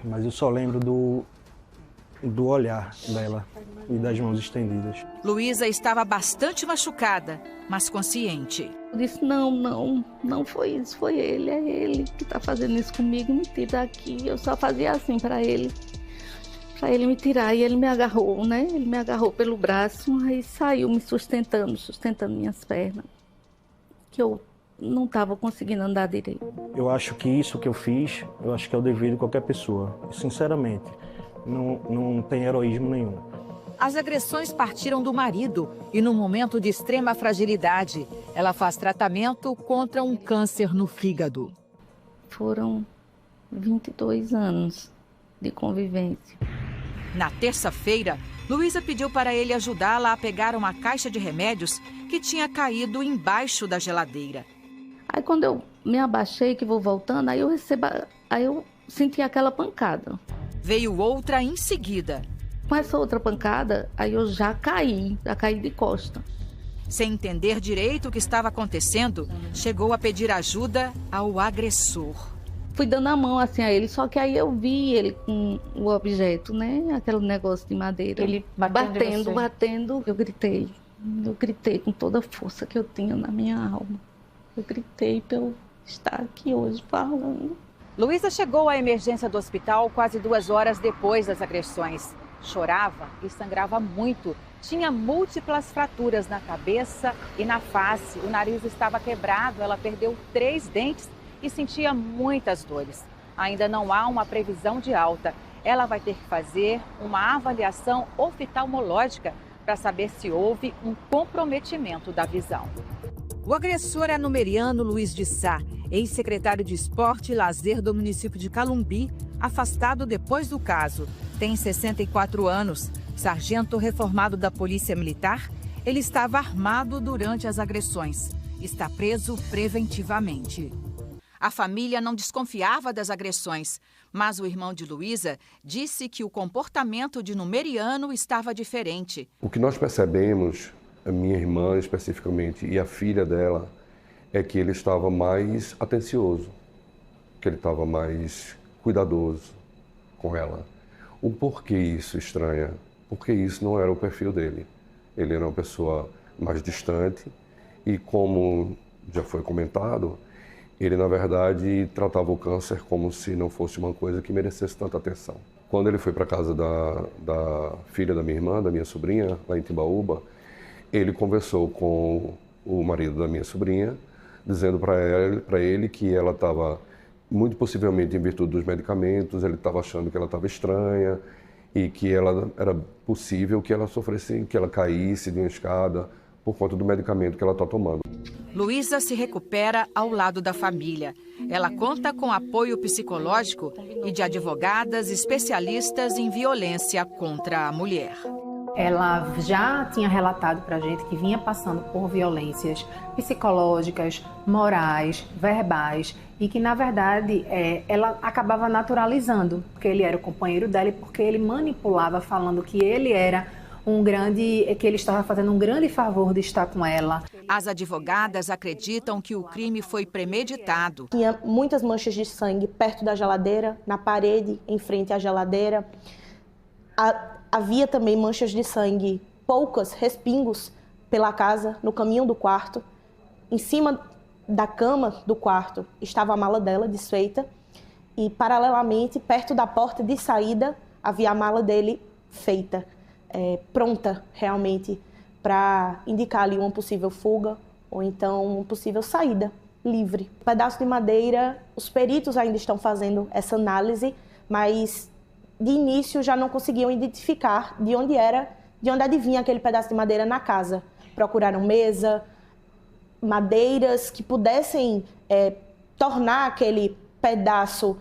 mas eu só lembro do olhar dela e das mãos estendidas. Luísa estava bastante machucada, mas consciente. Eu disse, não foi isso, foi ele, é ele que está fazendo isso comigo, me tira daqui. Eu só fazia assim para ele me tirar, e ele me agarrou, né? Ele me agarrou pelo braço, aí saiu me sustentando minhas pernas, que eu não estava conseguindo andar direito. Eu acho que isso que eu fiz, eu acho que é o dever de qualquer pessoa, sinceramente, não tem heroísmo nenhum. As agressões partiram do marido e, num momento de extrema fragilidade, ela faz tratamento contra um câncer no fígado. Foram 22 anos de convivência. Na terça-feira, Luísa pediu para ele ajudá-la a pegar uma caixa de remédios que tinha caído embaixo da geladeira. Aí quando eu me abaixei, que vou voltando, aí eu senti aquela pancada. Veio outra em seguida. Com essa outra pancada, aí eu já caí de costa. Sem entender direito o que estava acontecendo, chegou a pedir ajuda ao agressor. Fui dando a mão assim a ele, só que aí eu vi ele com o objeto, né? Aquele negócio de madeira. Ele batendo. Eu gritei com toda a força que eu tinha na minha alma. Eu gritei para eu estar aqui hoje falando. Luísa chegou à emergência do hospital quase 2 horas depois das agressões. Chorava e sangrava muito. Tinha múltiplas fraturas na cabeça e na face. O nariz estava quebrado, ela perdeu 3 dentes e sentia muitas dores. Ainda não há uma previsão de alta. Ela vai ter que fazer uma avaliação oftalmológica para saber se houve um comprometimento da visão. O agressor é numeriano Luiz de Sá, ex-secretário de Esporte e Lazer do município de Calumbi, afastado depois do caso. Tem 64 anos, sargento reformado da Polícia Militar. Ele estava armado durante as agressões. Está preso preventivamente. A família não desconfiava das agressões, mas o irmão de Luísa disse que o comportamento de numeriano estava diferente. O que nós percebemos, a minha irmã especificamente e a filha dela, é que ele estava mais atencioso, que ele estava mais cuidadoso com ela. O porquê isso estranha? Porque isso não era o perfil dele. Ele era uma pessoa mais distante e, como já foi comentado, ele, na verdade, tratava o câncer como se não fosse uma coisa que merecesse tanta atenção. Quando ele foi para a casa da filha da minha irmã, da minha sobrinha, lá em Timbaúba, ele conversou com o marido da minha sobrinha, dizendo para ele que ela estava, muito possivelmente em virtude dos medicamentos, ele estava achando que ela estava estranha e que era possível que ela sofresse, que ela caísse de uma escada por conta do medicamento que ela está tomando. Luísa se recupera ao lado da família. Ela conta com apoio psicológico e de advogadas especialistas em violência contra a mulher. Ela já tinha relatado para a gente que vinha passando por violências psicológicas, morais, verbais e que, na verdade, ela acabava naturalizando, porque ele era o companheiro dela e porque ele manipulava falando que ele era que ele estava fazendo um grande favor de estar com ela. As advogadas acreditam que o crime foi premeditado. Tinha muitas manchas de sangue perto da geladeira, na parede, em frente à geladeira. Havia também manchas de sangue, poucas, respingos, pela casa, no caminho do quarto. Em cima da cama do quarto estava a mala dela, desfeita. E, paralelamente, perto da porta de saída, havia a mala dele feita. Pronta realmente para indicar ali uma possível fuga ou então uma possível saída livre. O pedaço de madeira, os peritos ainda estão fazendo essa análise, mas de início já não conseguiam identificar de onde adivinha aquele pedaço de madeira na casa. Procuraram mesa, madeiras que pudessem tornar aquele pedaço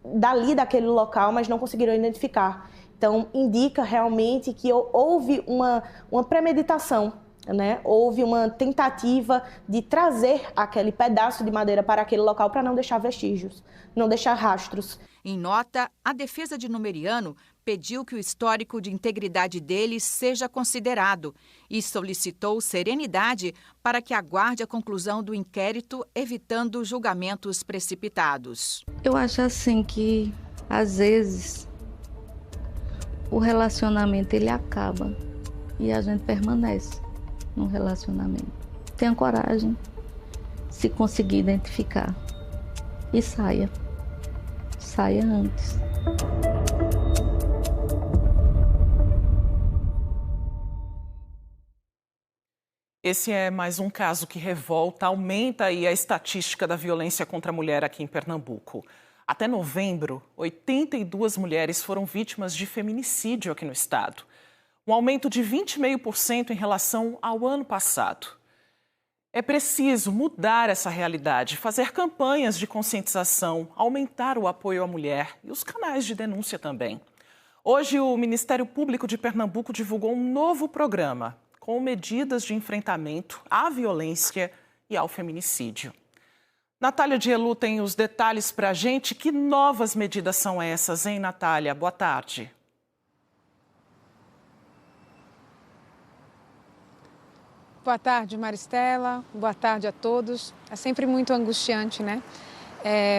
dali daquele local, mas não conseguiram identificar. Então, indica realmente que houve uma premeditação né? Houve uma tentativa de trazer aquele pedaço de madeira para aquele local para não deixar vestígios, não deixar rastros. Em nota, a defesa de Numeriano pediu que o histórico de integridade dele seja considerado e solicitou serenidade para que aguarde a conclusão do inquérito, evitando julgamentos precipitados. Eu acho assim que, às vezes, o relacionamento ele acaba e a gente permanece no relacionamento. Tenha coragem, se conseguir identificar, e saia. Saia antes. Esse é mais um caso que revolta, aumenta aí a estatística da violência contra a mulher aqui em Pernambuco. Até novembro, 82 mulheres foram vítimas de feminicídio aqui no estado. Um aumento de 20,5% em relação ao ano passado. É preciso mudar essa realidade, fazer campanhas de conscientização, aumentar o apoio à mulher e os canais de denúncia também. Hoje, o Ministério Público de Pernambuco divulgou um novo programa com medidas de enfrentamento à violência e ao feminicídio. Natália Dielu tem os detalhes para a gente. Que novas medidas são essas, hein, Natália? Boa tarde. Boa tarde, Maristela. Boa tarde a todos. É sempre muito angustiante, né?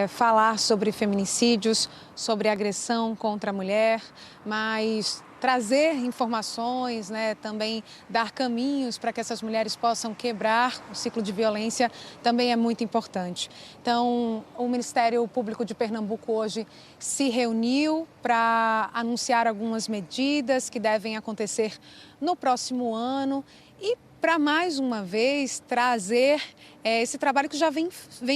Falar sobre feminicídios, sobre agressão contra a mulher, mas trazer informações, né, também dar caminhos para que essas mulheres possam quebrar o ciclo de violência também é muito importante. Então, o Ministério Público de Pernambuco hoje se reuniu para anunciar algumas medidas que devem acontecer no próximo ano e para mais uma vez trazer esse trabalho que já vem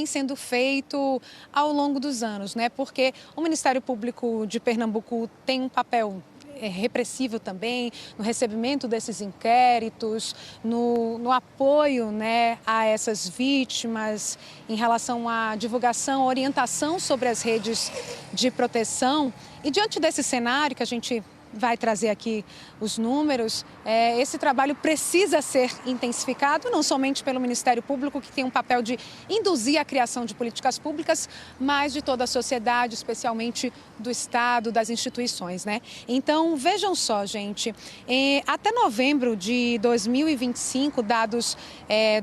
sendo feito ao longo dos anos, né? Porque o Ministério Público de Pernambuco tem um papel repressivo também, no recebimento desses inquéritos, no apoio, né, a essas vítimas, em relação à divulgação, orientação sobre as redes de proteção. E diante desse cenário que a gente vai trazer aqui os números, esse trabalho precisa ser intensificado, não somente pelo Ministério Público, que tem um papel de induzir a criação de políticas públicas, mas de toda a sociedade, especialmente do Estado, das instituições, né? Então, vejam só, gente, até novembro de 2025, dados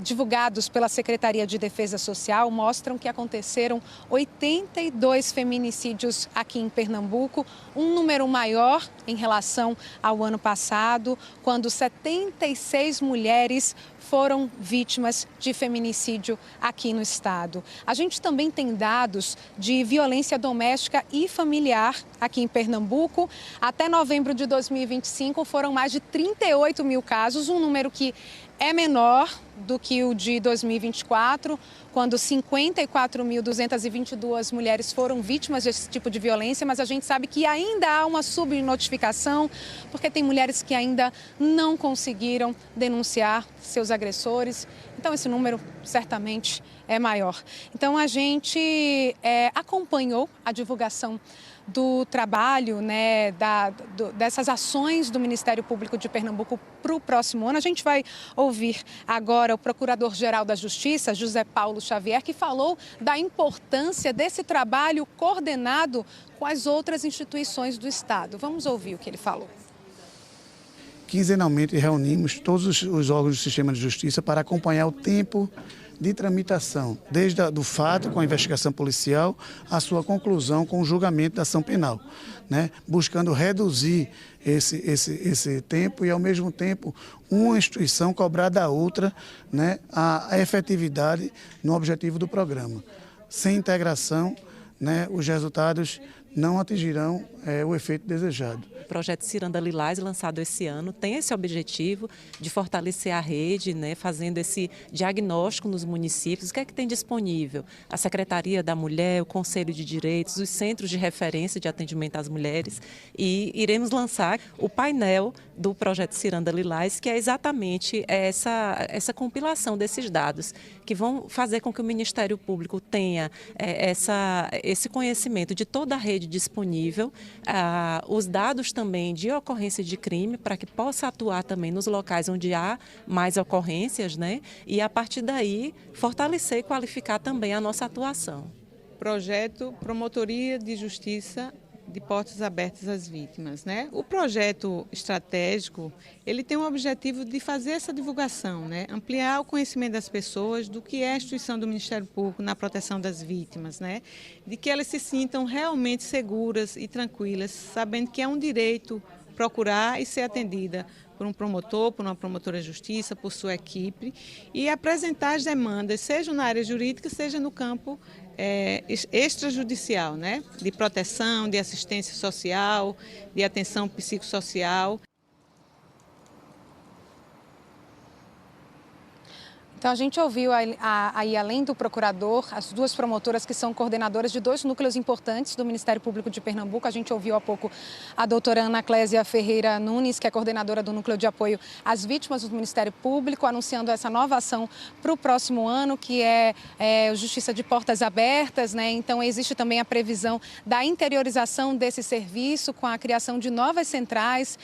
divulgados pela Secretaria de Defesa Social mostram que aconteceram 82 feminicídios aqui em Pernambuco, um número maior em relação ao ano passado, quando 76 mulheres foram vítimas de feminicídio aqui no estado. A gente também tem dados de violência doméstica e familiar aqui em Pernambuco. Até novembro de 2025 foram mais de 38 mil casos, um número que é menor do que o de 2024, quando 54.222 mulheres foram vítimas desse tipo de violência, mas a gente sabe que ainda há uma subnotificação, porque tem mulheres que ainda não conseguiram denunciar seus agressores. Então, esse número certamente é maior. Então, a gente acompanhou a divulgação do trabalho, né, dessas ações do Ministério Público de Pernambuco para o próximo ano. A gente vai ouvir agora o Procurador-Geral da Justiça, José Paulo Xavier, que falou da importância desse trabalho coordenado com as outras instituições do Estado. Vamos ouvir o que ele falou. Quinzenalmente reunimos todos os órgãos do sistema de justiça para acompanhar o tempo de tramitação, desde o fato com a investigação policial, a sua conclusão com o julgamento da ação penal, né? Buscando reduzir esse tempo e, ao mesmo tempo, uma instituição cobrar da outra, né, a efetividade no objetivo do programa. Sem integração, né, os resultados não atingirão o efeito desejado. O projeto Ciranda Lilás, lançado esse ano, tem esse objetivo de fortalecer a rede, né, fazendo esse diagnóstico nos municípios. O que é que tem disponível? A Secretaria da Mulher, o Conselho de Direitos, os centros de referência de atendimento às mulheres, e iremos lançar o painel do projeto Ciranda Lilás, que é exatamente essa compilação desses dados, que vão fazer com que o Ministério Público tenha esse conhecimento de toda a rede disponível os dados também de ocorrência de crime, para que possa atuar também nos locais onde há mais ocorrências, né? E a partir daí fortalecer e qualificar também a nossa atuação. Projeto Promotoria de Justiça de Portas Abertas às Vítimas, né? O projeto estratégico, ele tem o objetivo de fazer essa divulgação, né? Ampliar o conhecimento das pessoas do que é a instituição do Ministério Público na proteção das vítimas, né? De que elas se sintam realmente seguras e tranquilas, sabendo que é um direito procurar e ser atendida por um promotor, por uma promotora de justiça, por sua equipe, e apresentar as demandas, seja na área jurídica, seja no campo extrajudicial, né? De proteção, de assistência social, de atenção psicossocial. Então, a gente ouviu aí, além do procurador, as duas promotoras que são coordenadoras de 2 núcleos importantes do Ministério Público de Pernambuco. A gente ouviu há pouco a doutora Ana Clésia Ferreira Nunes, que é coordenadora do Núcleo de Apoio às Vítimas do Ministério Público, anunciando essa nova ação para o próximo ano, que é Justiça de Portas Abertas, né? Então, existe também a previsão da interiorização desse serviço com a criação de novas centrais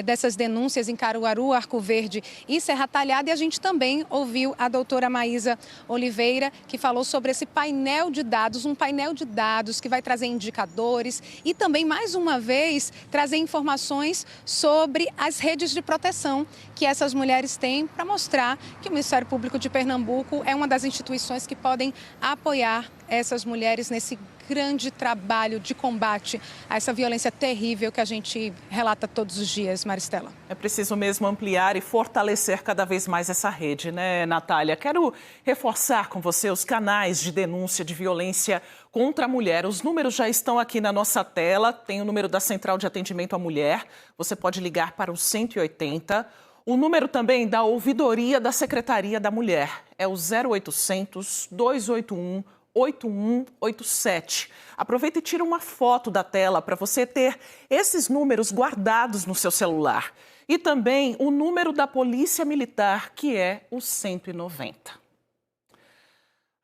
dessas denúncias em Caruaru, Arco Verde e Serra Talhada. E a gente também ouviu a doutora Maísa Oliveira, que falou sobre esse painel de dados, um painel de dados que vai trazer indicadores e também, mais uma vez, trazer informações sobre as redes de proteção que essas mulheres têm, para mostrar que o Ministério Público de Pernambuco é uma das instituições que podem apoiar essas mulheres nesse grande trabalho de combate a essa violência terrível que a gente relata todos os dias, Maristela. É preciso mesmo ampliar e fortalecer cada vez mais essa rede, né, Natália? Quero reforçar com você os canais de denúncia de violência contra a mulher. Os números já estão aqui na nossa tela. Tem o número da Central de Atendimento à Mulher. Você pode ligar para o 180. O número também da Ouvidoria da Secretaria da Mulher é o 0800 281 8187. Aproveita e tira uma foto da tela para você ter esses números guardados no seu celular. E também o número da Polícia Militar, que é o 190.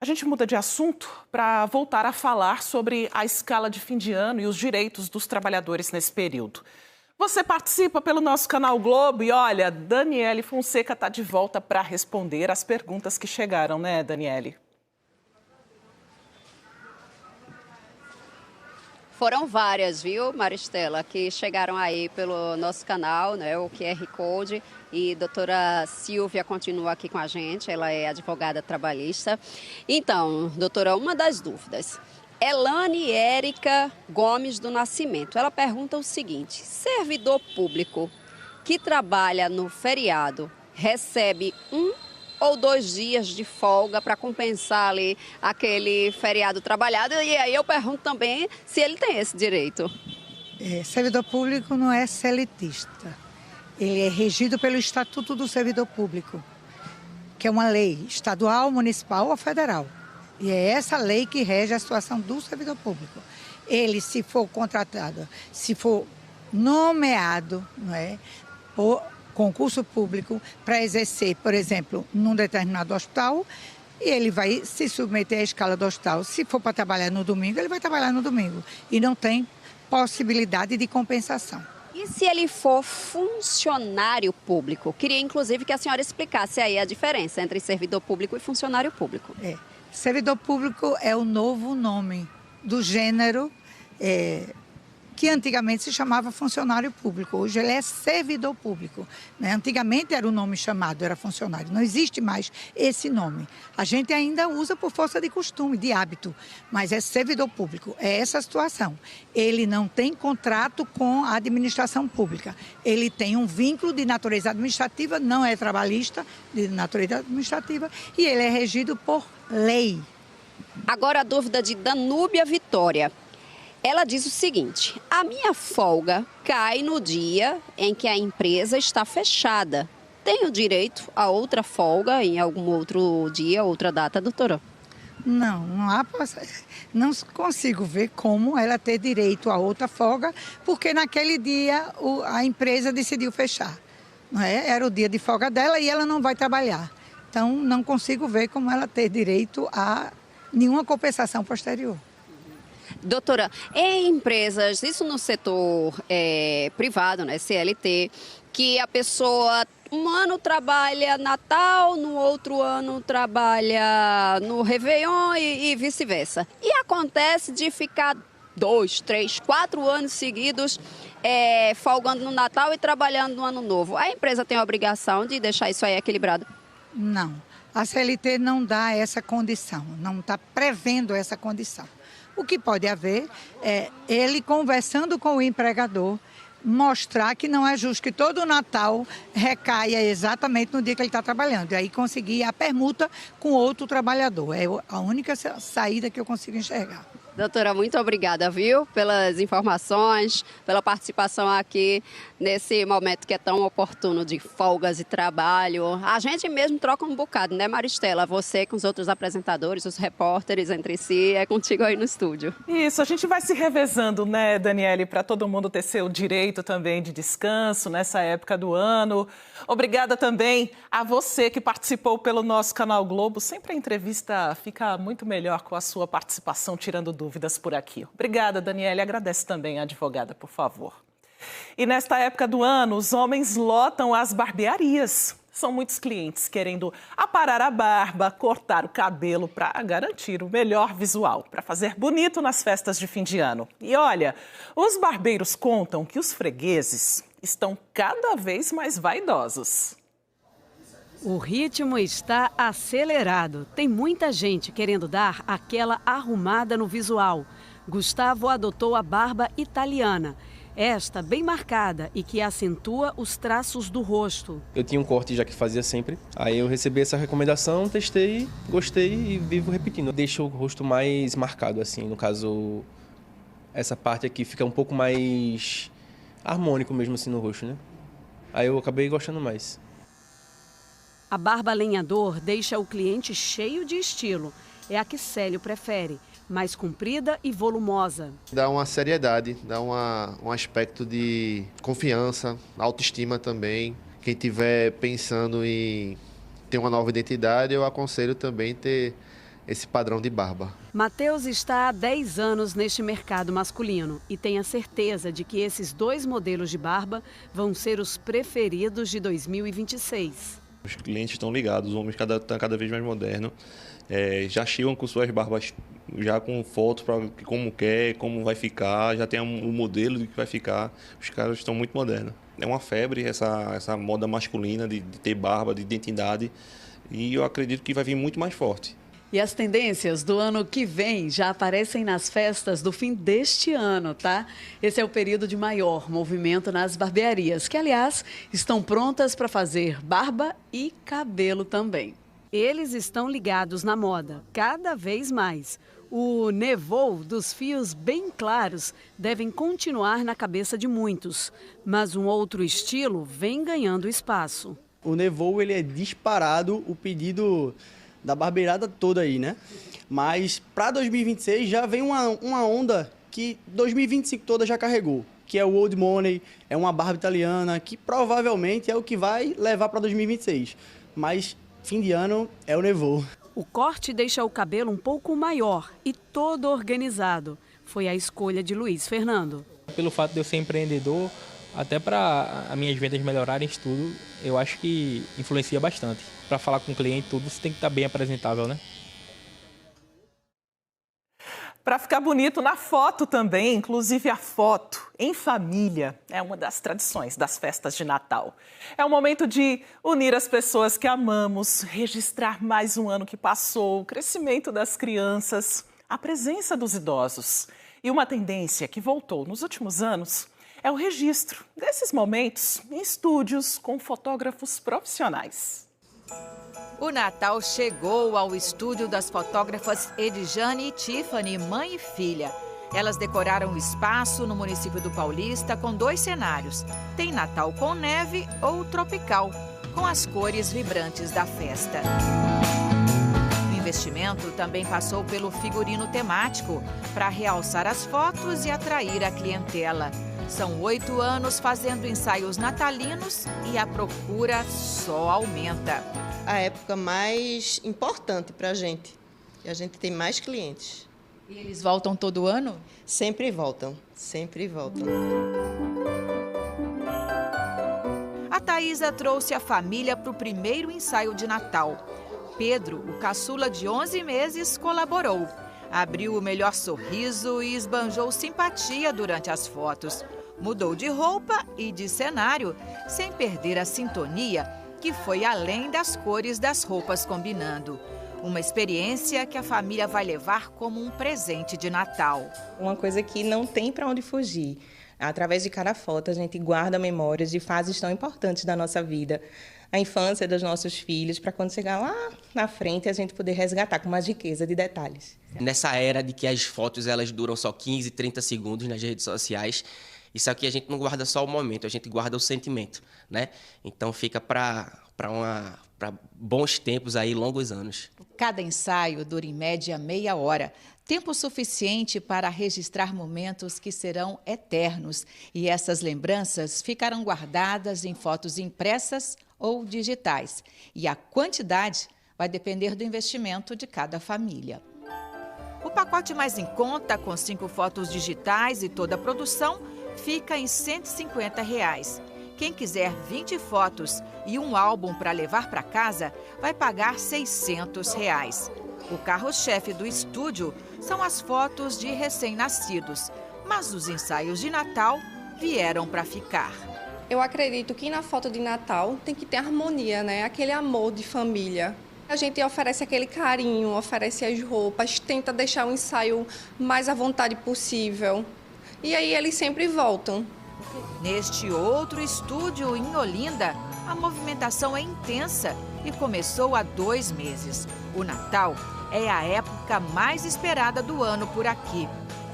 A gente muda de assunto para voltar a falar sobre a escala de fim de ano e os direitos dos trabalhadores nesse período. Você participa pelo nosso canal Globo e olha, Daniele Fonseca está de volta para responder as perguntas que chegaram, né, Daniele? Foram várias, viu, Maristela, que chegaram aí pelo nosso canal, né, o QR Code. E a doutora Silvia continua aqui com a gente, ela é advogada trabalhista. Então, doutora, uma das dúvidas. Elane Érica Gomes do Nascimento, ela pergunta o seguinte: servidor público que trabalha no feriado recebe 1 ou 2 dias de folga para compensar ali aquele feriado trabalhado? E aí eu pergunto também se ele tem esse direito. Servidor público não é seletista. Ele é regido pelo Estatuto do Servidor Público, que é uma lei estadual, municipal ou federal. E é essa lei que rege a situação do servidor público. Ele, se for contratado, se for nomeado, não é, por concurso público para exercer, por exemplo, num determinado hospital, e ele vai se submeter à escala do hospital. Se for para trabalhar no domingo, ele vai trabalhar no domingo. E não tem possibilidade de compensação. E se ele for funcionário público? Queria, inclusive, que a senhora explicasse aí a diferença entre servidor público e funcionário público. Servidor público é o novo nome do gênero que antigamente se chamava funcionário público. Hoje ele é servidor público, né? Antigamente era o nome chamado, era funcionário. Não existe mais esse nome. A gente ainda usa por força de costume, de hábito, mas é servidor público. É essa situação. Ele não tem contrato com a administração pública. Ele tem um vínculo de natureza administrativa, não é trabalhista, de natureza administrativa, e ele é regido por lei. Agora a dúvida de Danúbia Vitória. Ela diz o seguinte: a minha folga cai no dia em que a empresa está fechada. Tenho direito a outra folga em algum outro dia, outra data, doutora? Não consigo ver como ela ter direito a outra folga, porque naquele dia a empresa decidiu fechar. Não é? Era o dia de folga dela e ela não vai trabalhar. Então, não consigo ver como ela ter direito a nenhuma compensação posterior. Doutora, em empresas, isso no setor privado, né, CLT, que a pessoa um ano trabalha Natal, no outro ano trabalha no Réveillon e vice-versa. E acontece de ficar 2, 3, 4 anos seguidos folgando no Natal e trabalhando no Ano Novo. A empresa tem a obrigação de deixar isso aí equilibrado? Não. A CLT não dá essa condição, não está prevendo essa condição. O que pode haver é ele conversando com o empregador, mostrar que não é justo que todo o Natal recaia exatamente no dia que ele está trabalhando. E aí conseguir a permuta com outro trabalhador. É a única saída que eu consigo enxergar. Doutora, muito obrigada, viu, pelas informações, pela participação aqui nesse momento que é tão oportuno de folgas e trabalho. A gente mesmo troca um bocado, né, Maristela? Você com os outros apresentadores, os repórteres entre si, é contigo aí no estúdio. Isso, a gente vai se revezando, né, Daniele, para todo mundo ter seu direito também de descanso nessa época do ano. Obrigada também a você que participou pelo nosso Canal Globo. Sempre a entrevista fica muito melhor com a sua participação, tirando dúvidas por aqui. Obrigada, Daniele. Agradece também a advogada, por favor. E nesta época do ano, os homens lotam as barbearias. São muitos clientes querendo aparar a barba, cortar o cabelo para garantir o melhor visual, para fazer bonito nas festas de fim de ano. E olha, os barbeiros contam que os fregueses estão cada vez mais vaidosos. O ritmo está acelerado. Tem muita gente querendo dar aquela arrumada no visual. Gustavo adotou a barba italiana. Esta bem marcada e que acentua os traços do rosto. Eu tinha um corte já que fazia sempre. Aí eu recebi essa recomendação, testei, gostei e vivo repetindo. Deixa o rosto mais marcado, assim. No caso, essa parte aqui fica um pouco mais harmônico mesmo assim no rosto, né? Aí eu acabei gostando mais. A barba lenhador deixa o cliente cheio de estilo. É a que Célio prefere, mais comprida e volumosa. Dá uma seriedade, dá um aspecto de confiança, autoestima também. Quem estiver pensando em ter uma nova identidade, eu aconselho também ter esse padrão de barba. Matheus está há 10 anos neste mercado masculino e tem a certeza de que esses 2 modelos de barba vão ser os preferidos de 2026. Os clientes estão ligados, os homens estão cada vez mais modernos. Já chegam com suas barbas já com fotos para como quer, como vai ficar, já tem um modelo de que vai ficar. Os caras estão muito modernos. É uma febre essa moda masculina de ter barba, de identidade, e eu acredito que vai vir muito mais forte. E as tendências do ano que vem já aparecem nas festas do fim deste ano, tá? Esse é o período de maior movimento nas barbearias, que, aliás, estão prontas para fazer barba e cabelo também. Eles estão ligados na moda, cada vez mais. O nevou dos fios bem claros devem continuar na cabeça de muitos, mas um outro estilo vem ganhando espaço. O nevou, ele é disparado o pedido da barbeirada toda aí, né? Mas para 2026 já vem uma onda que 2025 toda já carregou, que é o Old Money, é uma barba italiana, que provavelmente é o que vai levar para 2026. Mas fim de ano é o nevou. O corte deixa o cabelo um pouco maior e todo organizado. Foi a escolha de Luiz Fernando. Pelo fato de eu ser empreendedor, até para as minhas vendas melhorarem, isso tudo, eu acho que influencia bastante. Para falar com o cliente, tudo você tem que estar bem apresentável, né? Para ficar bonito na foto também, inclusive a foto em família é uma das tradições das festas de Natal. É um momento de unir as pessoas que amamos, registrar mais um ano que passou, o crescimento das crianças, a presença dos idosos. E uma tendência que voltou nos últimos anos é o registro desses momentos em estúdios com fotógrafos profissionais. O Natal chegou ao estúdio das fotógrafas Edjane e Tiffany, mãe e filha. Elas decoraram o espaço no município do Paulista com 2 cenários. Tem Natal com neve ou tropical, com as cores vibrantes da festa. O investimento também passou pelo figurino temático, para realçar as fotos e atrair a clientela. São 8 anos fazendo ensaios natalinos e a procura só aumenta. A época mais importante para a gente tem mais clientes. E eles voltam todo ano? Sempre voltam, sempre voltam. A Thaísa trouxe a família para o primeiro ensaio de Natal. Pedro, o caçula de 11 meses, colaborou. Abriu o melhor sorriso e esbanjou simpatia durante as fotos. Mudou de roupa e de cenário, sem perder a sintonia, que foi além das cores das roupas combinando. Uma experiência que a família vai levar como um presente de Natal. Uma coisa que não tem para onde fugir. Através de cada foto, a gente guarda memórias de fases tão importantes da nossa vida. A infância dos nossos filhos, para quando chegar lá na frente, a gente poder resgatar com mais riqueza de detalhes. Nessa era de que as fotos elas duram só 15, 30 segundos nas redes sociais, isso aqui a gente não guarda só o momento, a gente guarda o sentimento, né? Então fica para bons tempos aí, longos anos. Cada ensaio dura em média meia hora. Tempo suficiente para registrar momentos que serão eternos. E essas lembranças ficarão guardadas em fotos impressas ou digitais. E a quantidade vai depender do investimento de cada família. O pacote mais em conta, com 5 fotos digitais e toda a produção, fica em R$ 150. Quem quiser 20 fotos e um álbum para levar para casa, vai pagar R$ 600. O carro-chefe do estúdio são as fotos de recém-nascidos, mas os ensaios de Natal vieram para ficar. Eu acredito que na foto de Natal tem que ter harmonia, né? Aquele amor de família. A gente oferece aquele carinho, oferece as roupas, tenta deixar o ensaio mais à vontade possível. E aí eles sempre voltam. Neste outro estúdio em Olinda, a movimentação é intensa e começou há 2 meses. O Natal é a época mais esperada do ano por aqui.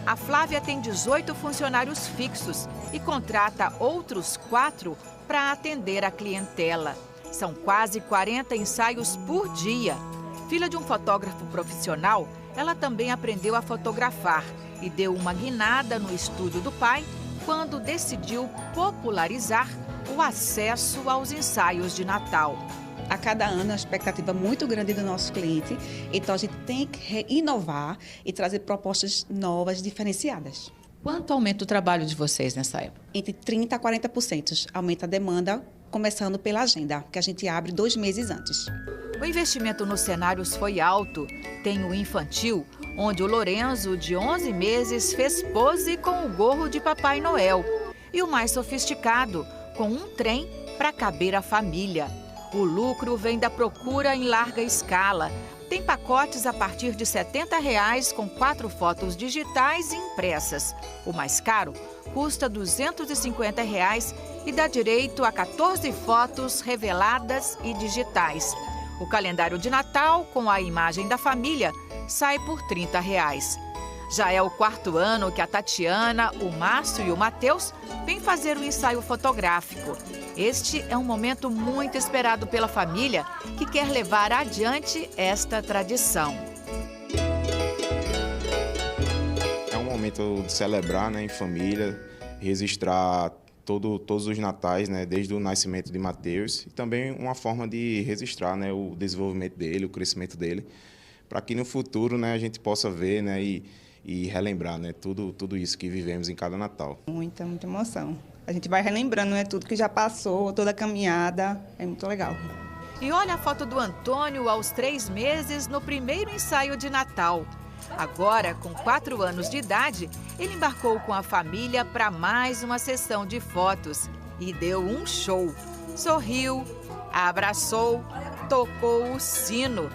A Flávia tem 18 funcionários fixos e contrata outros 4 para atender a clientela. São quase 40 ensaios por dia. Filha de um fotógrafo profissional, ela também aprendeu a fotografar e deu uma guinada no estúdio do pai quando decidiu popularizar o acesso aos ensaios de Natal. A cada ano, a expectativa muito grande do nosso cliente, então a gente tem que inovar e trazer propostas novas, diferenciadas. Quanto aumenta o trabalho de vocês nessa época? Entre 30% a 40% aumenta a demanda, começando pela agenda, que a gente abre 2 meses antes. O investimento nos cenários foi alto. Tem o infantil, onde o Lorenzo, de 11 meses, fez pose com o gorro de Papai Noel. E o mais sofisticado, com um trem para caber a família. O lucro vem da procura em larga escala. Tem pacotes a partir de R$ 70 com 4 fotos digitais e impressas. O mais caro custa R$ 250 e dá direito a 14 fotos reveladas e digitais. O calendário de Natal, com a imagem da família, sai por R$ 30. Já é o 4º ano que a Tatiana, o Márcio e o Matheus vêm fazer o ensaio fotográfico. Este é um momento muito esperado pela família, que quer levar adiante esta tradição. É um momento de celebrar, né, em família, registrar todos os natais, né, desde o nascimento de Matheus, e também uma forma de registrar, né, o desenvolvimento dele, o crescimento dele, para que no futuro, né, a gente possa ver, né, e relembrar, né, tudo isso que vivemos em cada Natal. Muita emoção. A gente vai relembrando, né, tudo que já passou, toda a caminhada, é muito legal. E olha a foto do Antônio aos 3 meses no primeiro ensaio de Natal. Agora, com 4 anos de idade, ele embarcou com a família para mais uma sessão de fotos e deu um show. Sorriu, abraçou, tocou o sino.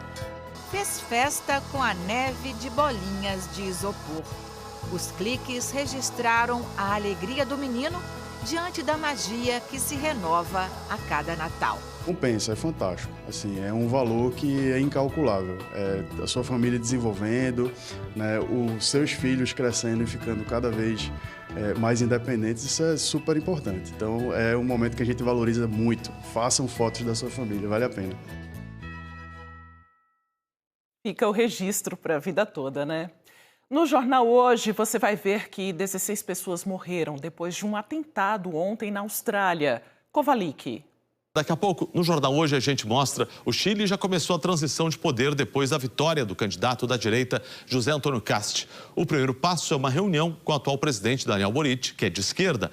Fez festa com a neve de bolinhas de isopor. Os cliques registraram a alegria do menino diante da magia que se renova a cada Natal. Compensa, é fantástico. Assim, é um valor que é incalculável. É a sua família desenvolvendo, né, os seus filhos crescendo e ficando cada vez mais independentes, isso é super importante. Então, é um momento que a gente valoriza muito. Façam fotos da sua família, vale a pena. Fica o registro para a vida toda, né? No jornal hoje, você vai ver que 16 pessoas morreram depois de um atentado ontem na Austrália. Kovalik. Daqui a pouco, no Jornal Hoje, a gente mostra o Chile já começou a transição de poder depois da vitória do candidato da direita, José Antônio Kast. O primeiro passo é uma reunião com o atual presidente, Daniel Boric, que é de esquerda.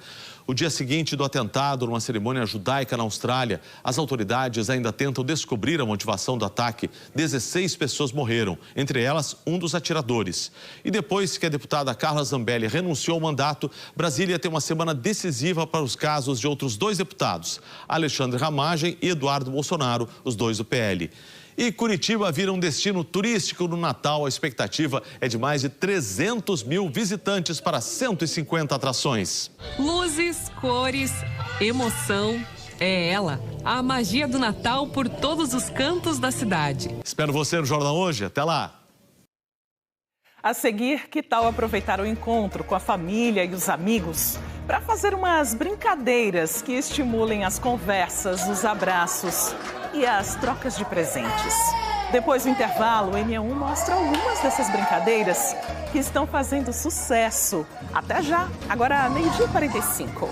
O dia seguinte do atentado, numa cerimônia judaica na Austrália, as autoridades ainda tentam descobrir a motivação do ataque. 16 pessoas morreram, entre elas um dos atiradores. E depois que a deputada Carla Zambelli renunciou ao mandato, Brasília tem uma semana decisiva para os casos de outros 2 deputados, Alexandre Ramagem e Eduardo Bolsonaro, os 2 do PL. E Curitiba vira um destino turístico no Natal. A expectativa é de mais de 300 mil visitantes para 150 atrações. Luzes, cores, emoção. É ela, a magia do Natal por todos os cantos da cidade. Espero você no Jornal Hoje. Até lá! A seguir, que tal aproveitar o encontro com a família e os amigos para fazer umas brincadeiras que estimulem as conversas, os abraços e as trocas de presentes. Depois do intervalo, o NE1 mostra algumas dessas brincadeiras que estão fazendo sucesso. Até já, agora 12h45.